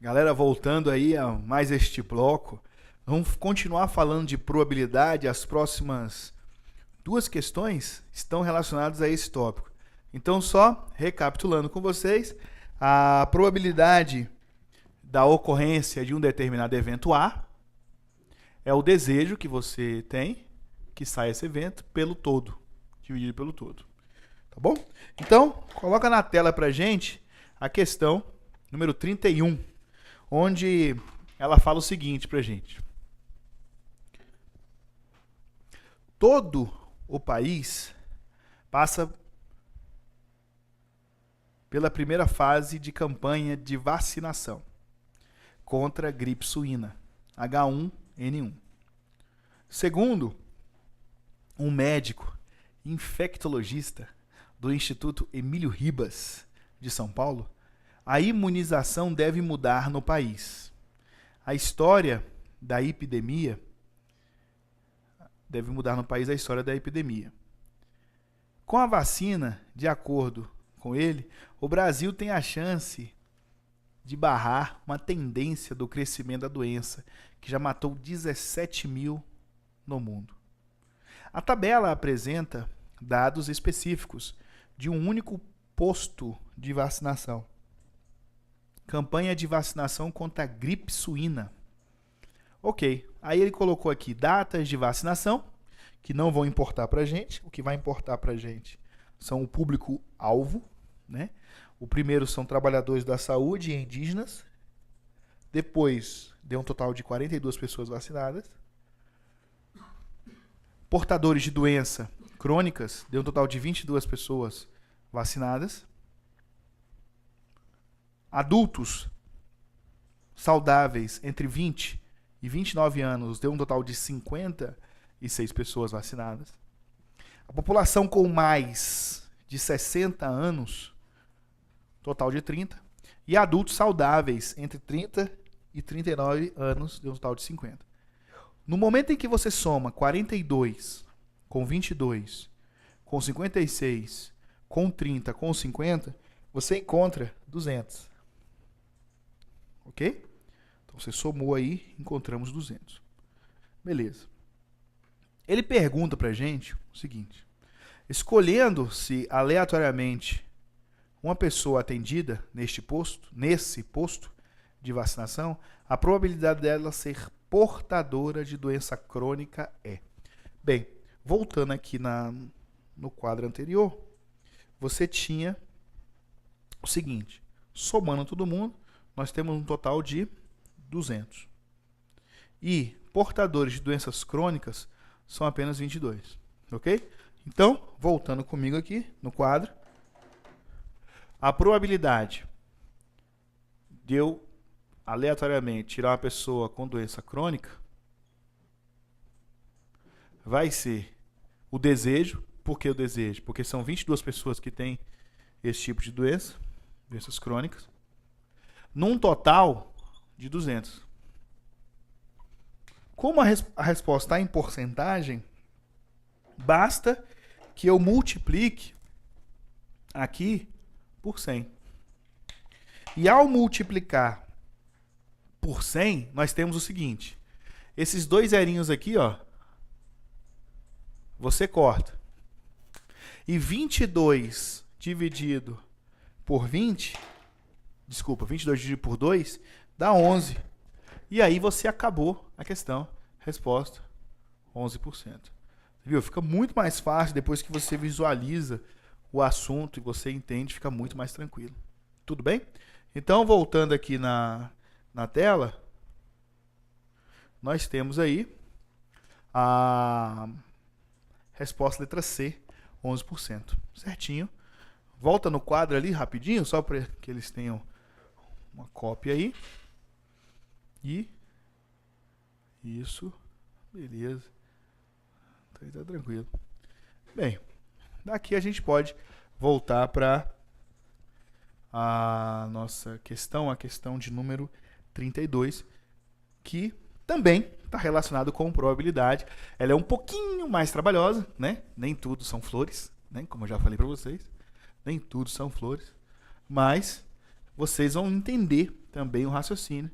Galera, voltando aí a mais este bloco, vamos continuar falando de probabilidade. As próximas duas questões estão relacionadas a esse tópico. Então, só recapitulando com vocês, a probabilidade da ocorrência de um determinado evento A é o desejo que você tem que saia esse evento pelo todo, dividido pelo todo. Tá bom? Então, coloca na tela pra gente a questão número 31, onde ela fala o seguinte pra gente. Todo o país passa pela primeira fase de campanha de vacinação contra a gripe suína, H1N1. Segundo um médico infectologista do Instituto Emílio Ribas, de São Paulo, a imunização deve mudar no país. A história da epidemia deve mudar no país a história da epidemia. Com a vacina, de acordo com ele, o Brasil tem a chance de barrar uma tendência do crescimento da doença, que já matou 17 mil no mundo. A tabela apresenta dados específicos de um único posto de vacinação. Campanha de vacinação contra a gripe suína. Ok, aí ele colocou aqui datas de vacinação, que não vão importar para a gente. O que vai importar para a gente são o público-alvo, né? O primeiro são trabalhadores da saúde e indígenas. Depois, deu um total de 42 pessoas vacinadas. Portadores de doença crônicas, deu um total de 22 pessoas vacinadas. Adultos saudáveis entre 20 e 29 anos, deu um total de 56 pessoas vacinadas. A população com mais de 60 anos, total de 30. E adultos saudáveis entre 30 e 39 anos, deu um total de 50. No momento em que você soma 42 com 22, com 56, com 30, com 50, você encontra 200. Ok? Então você somou aí, encontramos 200. Beleza. Ele pergunta pra gente o seguinte: escolhendo-se aleatoriamente uma pessoa atendida nesse posto de vacinação, a probabilidade dela ser portadora de doença crônica é. Bem, voltando aqui no quadro anterior, você tinha o seguinte: somando todo mundo, nós temos um total de 200. E portadores de doenças crônicas são apenas 22. Ok? Então, voltando comigo aqui no quadro, a probabilidade de eu aleatoriamente tirar uma pessoa com doença crônica vai ser o desejo. Por que o desejo? Porque são 22 pessoas que têm esse tipo de doença, doenças crônicas, num total de 200. Como a resposta está em porcentagem, basta que eu multiplique aqui por 100. E ao multiplicar por 100, nós temos o seguinte: esses dois zerinhos aqui, ó, você corta. E 22 dividido por 20, 22 dividido por 2, dá 11. E aí você acabou a questão. Resposta, 11%. Viu? Fica muito mais fácil depois que você visualiza o assunto e você entende, fica muito mais tranquilo. Tudo bem? Então, voltando aqui na tela, nós temos aí a resposta letra C, 11%. Certinho. Volta no quadro ali rapidinho, só para que eles tenham uma cópia aí. E isso, beleza. Então tá tranquilo. Bem, daqui a gente pode voltar para a nossa questão, a questão de número 32, que também está relacionado com probabilidade. Ela é um pouquinho mais trabalhosa, né? Nem tudo são flores, né? Como eu já falei para vocês, nem tudo são flores, mas vocês vão entender também o raciocínio.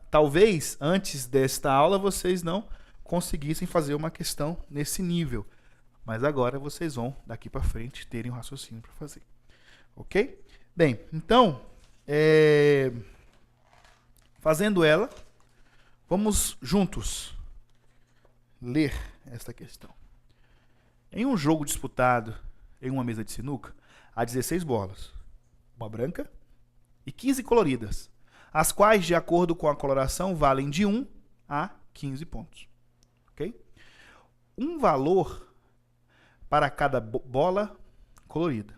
Talvez antes desta aula vocês não conseguissem fazer uma questão nesse nível, mas agora vocês vão, daqui para frente, terem o raciocínio para fazer. Ok? Bem, então, fazendo ela, vamos juntos ler esta questão. Em um jogo disputado em uma mesa de sinuca, há 16 bolas, uma branca e 15 coloridas, as quais, de acordo com a coloração, valem de 1 a 15 pontos. Ok? Um valor para cada bola colorida.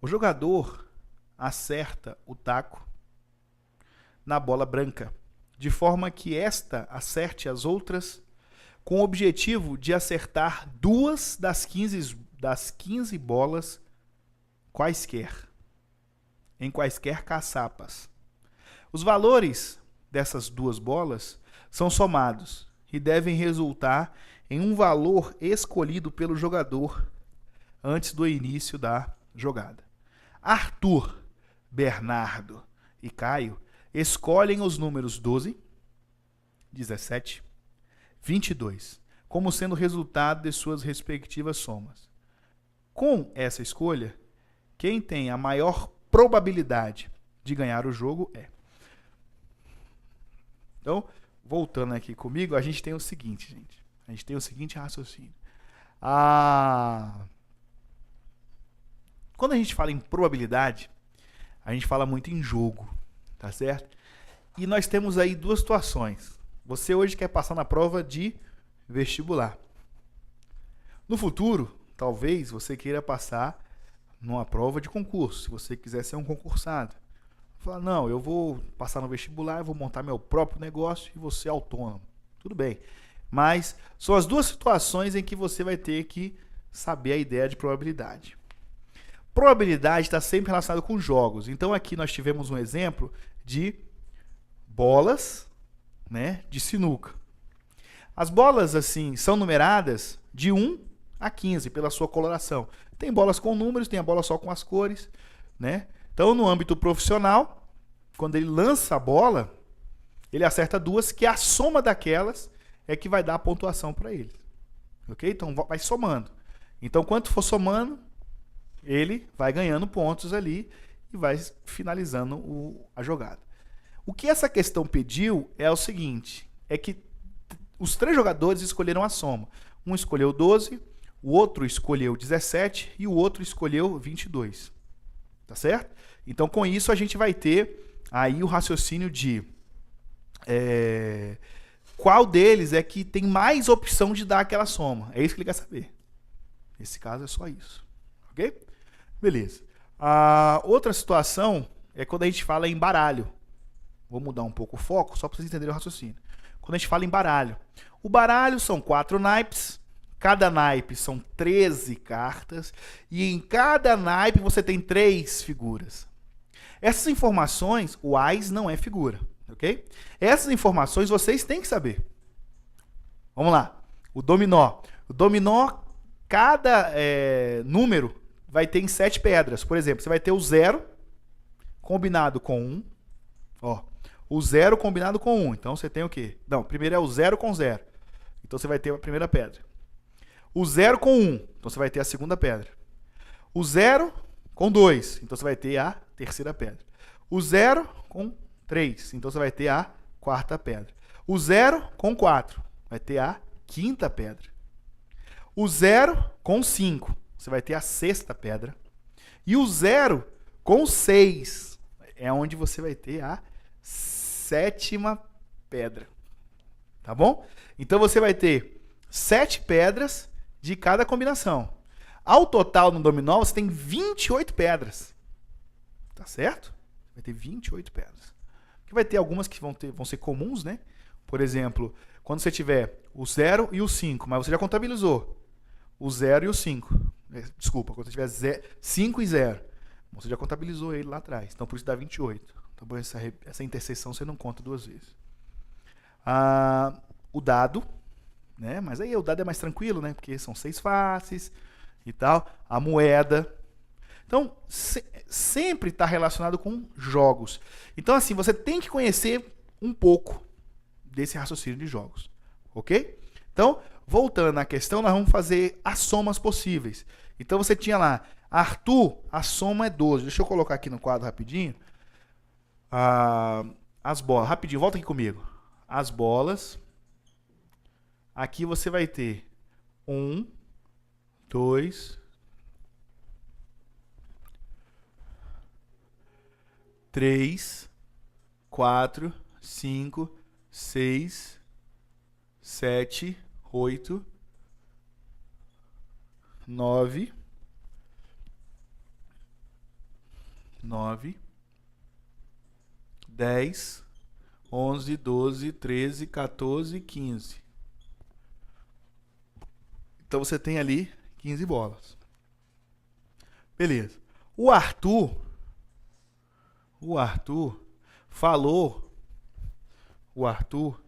O jogador acerta o taco na bola branca, de forma que esta acerte as outras, com o objetivo de acertar 2 das 15 bolas quaisquer, em quaisquer caçapas. Os valores dessas 2 bolas são somados e devem resultar em um valor escolhido pelo jogador antes do início da jogada. Arthur, Bernardo e Caio escolhem os números 12, 17, 22, como sendo resultado de suas respectivas somas. Com essa escolha, quem tem a maior probabilidade de ganhar o jogo é. Então, voltando aqui comigo, a gente tem o seguinte, gente. A gente tem o seguinte raciocínio. Quando a gente fala em probabilidade, a gente fala muito em jogo, tá certo? E nós temos aí 2 situações. Você hoje quer passar na prova de vestibular. No futuro, talvez você queira passar numa prova de concurso, se você quiser ser um concursado. Fala, não, eu vou passar no vestibular, eu vou montar meu próprio negócio e vou ser autônomo. Tudo bem. Mas são as 2 situações em que você vai ter que saber a ideia de probabilidade. Probabilidade está sempre relacionada com jogos. Então aqui nós tivemos um exemplo de bolas, né, de sinuca. As bolas assim são numeradas de 1 a 15 pela sua coloração. Tem bolas com números, tem a bola só com as cores, né? Então, no âmbito profissional, quando ele lança a bola, ele acerta 2, que a soma daquelas é que vai dar a pontuação para ele. Ok? Então, vai somando. Então, quanto for somando, ele vai ganhando pontos ali e vai finalizando a jogada. O que essa questão pediu é o seguinte, é que os 3 jogadores escolheram a soma. Um escolheu 12, o outro escolheu 17 e o outro escolheu 22. Tá certo? Então, com isso, a gente vai ter aí o raciocínio de qual deles é que tem mais opção de dar aquela soma. É isso que ele quer saber. Nesse caso, é só isso. Ok? Beleza. A outra situação é quando a gente fala em baralho. Vou mudar um pouco o foco, só para vocês entenderem o raciocínio. Quando a gente fala em baralho. O baralho são 4 naipes. Cada naipe são 13 cartas. E em cada naipe você tem 3 figuras. Essas informações, o ás não é figura. Ok? Essas informações vocês têm que saber. Vamos lá. O dominó. O dominó, cada número vai ter em 7 pedras. Por exemplo, você vai ter o 0 combinado com 1. Ó, o 0 combinado com 1. Então você tem o quê? Não, primeiro é o 0 com 0. Então você vai ter a primeira pedra. O 0 com 1. Então você vai ter a segunda pedra. O 0 com 2. Então você vai ter a terceira pedra. O 0 com 3. Então você vai ter a quarta pedra. O 0 com 4. Vai ter a quinta pedra. O 0 com 5. Você vai ter a sexta pedra. E o 0 com 6 é onde você vai ter a sétima pedra. Tá bom? Então você vai ter 7 pedras de cada combinação. Ao total no dominó, você tem 28 pedras. Tá certo? Vai ter 28 pedras. Porque vai ter algumas que vão ser comuns, né? Por exemplo, quando você tiver o 0 e o 5, mas você já contabilizou o 0 e o 5. Desculpa, quando você tiver 5 e 0, você já contabilizou ele lá atrás. Então, por isso dá 28. Então, essa interseção você não conta 2 vezes. O dado, né? Mas aí o dado é mais tranquilo, né? Porque são 6 faces e tal. A moeda. Então, sempre está relacionado com jogos. Então, assim, você tem que conhecer um pouco desse raciocínio de jogos. Ok? Então, voltando à questão, nós vamos fazer as somas possíveis. Então, você tinha lá, Arthur, a soma é 12. Deixa eu colocar aqui no quadro rapidinho. As bolas. Rapidinho, volta aqui comigo. As bolas. Aqui você vai ter 1, 2, 3, 4, 5, 6, 7, 8, 9, 10, 11, 12, 13, 14, 15. Então você tem ali 15 bolas. Beleza. O Arthur falou, o Arthur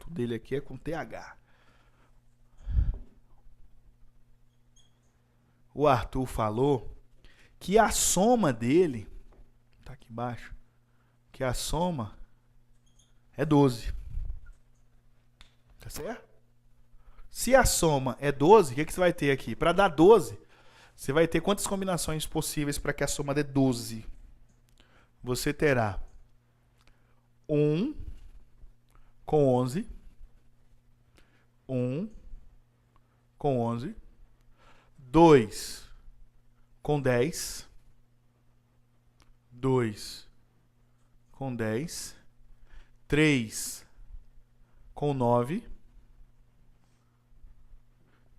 dele aqui é com TH. O Arthur falou que a soma dele, tá aqui embaixo, que a soma é 12. Tá certo? Se a soma é 12, o que você vai ter aqui? Para dar 12, você vai ter quantas combinações possíveis para que a soma dê 12? Você terá 1 com 11, 1 com 11, 2 com 10, 2 com 10, 3 com 9,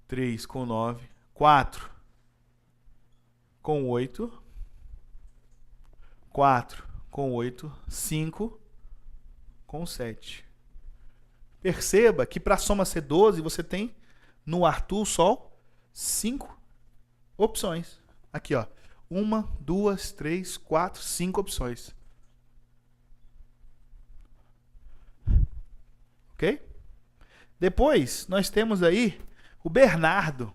3 com 9, 4 com 8, 4 com 8, 5 com 7. Perceba que para a soma ser 12, você tem no Arthur só 5 opções. Aqui, ó. 1, 2, 3, 4, 5 opções. Ok? Depois, nós temos aí o Bernardo.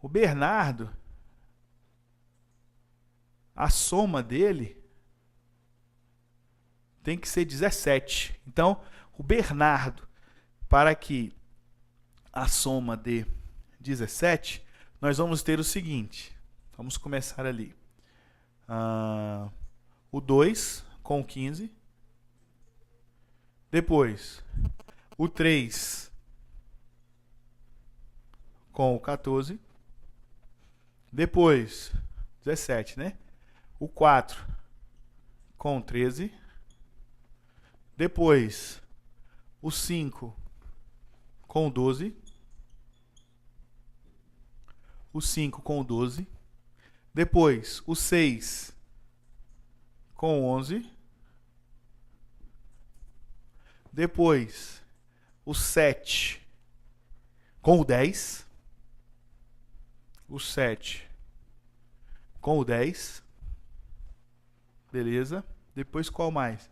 O Bernardo, a soma dele tem que ser 17. Então, o Bernardo, para que a soma dê 17, nós vamos ter o seguinte. Vamos começar ali. O 2 com 15. Depois, o 3 com o 14. Depois, 17, né? O 4 com 13. Depois, o 5 com 12. O 5 com 12. Depois, o 6 com 11. Depois, o 7 com o 10. O 7 com o 10. Beleza? Depois, qual mais?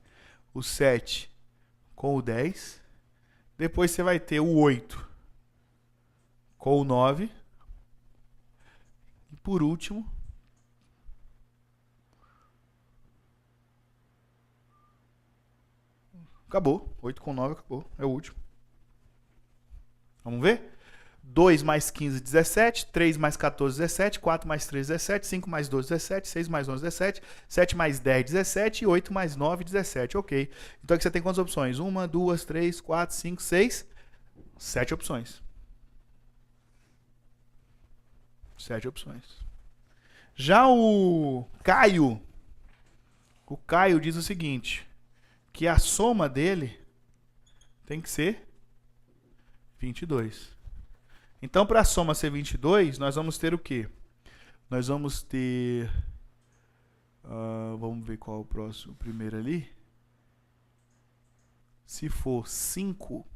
O 7 com o 10. Depois, você vai ter o 8 com o 9. E, por último, acabou. 8 com 9 acabou. É o último. Vamos ver? 2 mais 15, 17. 3 mais 14, 17. 4 mais 3, 17. 5 mais 12, 17. 6 mais 11, 17. 7 mais 10, 17. E 8 mais 9, 17. Ok. Então aqui você tem quantas opções? 1, 2, 3, 4, 5, 6. 7 opções. 7 opções. Já o Caio diz o seguinte, que a soma dele tem que ser 22. Então, para a soma ser 22, nós vamos ter o quê? Nós vamos ter... vamos ver qual é o próximo. O primeiro ali. Se for 5,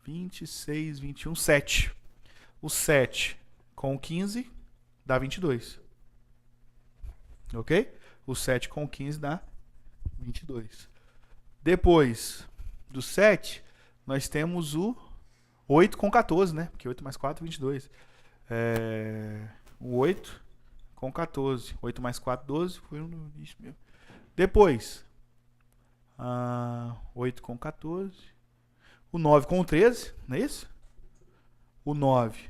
26, 21, 7. O 7 com 15 dá 22. Ok? O 7 com 15 dá 22. Depois do 7, nós temos o 8 com 14, né? Porque 8 mais 4 é 22. O 8 com 14. 8 mais 4, 12. Foi no início mesmo. Depois, 8 com 14. O 9 com 13, não é isso? O 9.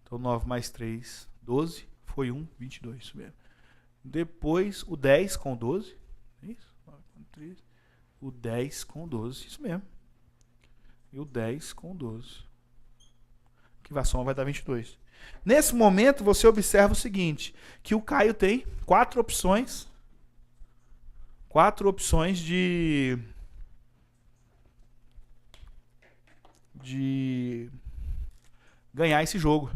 Então, 9 mais 3, 12. Foi 1, 22, isso mesmo. Depois, o 10 com 12. É isso? 9 com 13. O 10 com 12, isso mesmo. E o 10 com 12. Que a soma vai dar 22. Nesse momento, você observa o seguinte, que o Caio tem 4 opções. 4 opções de ganhar esse jogo.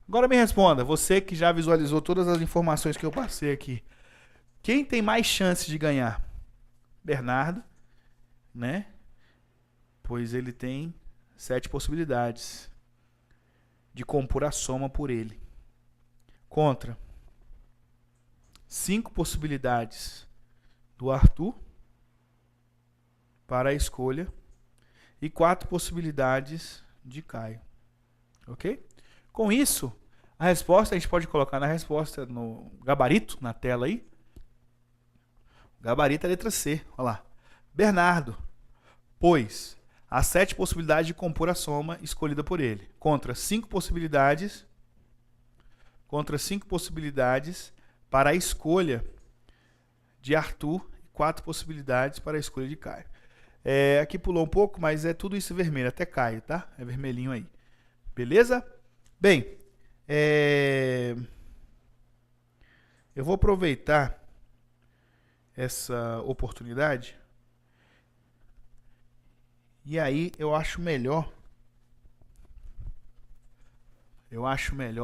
Agora me responda, você que já visualizou todas as informações que eu passei aqui. Quem tem mais chance de ganhar? Bernardo, né? Pois ele tem 7 possibilidades de compor a soma por ele. Contra 5 possibilidades do Arthur para a escolha e 4 possibilidades de Caio. Ok? Com isso, a resposta a gente pode colocar na resposta no gabarito, na tela aí. O gabarito é a letra C. Olha lá. Bernardo, pois há 7 possibilidades de compor a soma escolhida por ele. Contra 5 possibilidades para a escolha de Arthur e 4 possibilidades para a escolha de Caio. Aqui pulou um pouco, mas é tudo isso vermelho, até Caio, tá? É vermelhinho aí. Beleza? Bem, eu vou aproveitar essa oportunidade e aí eu acho melhor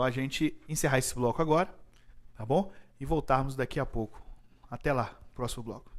a gente encerrar esse bloco agora, tá bom? E voltarmos daqui a pouco. Até lá, próximo bloco.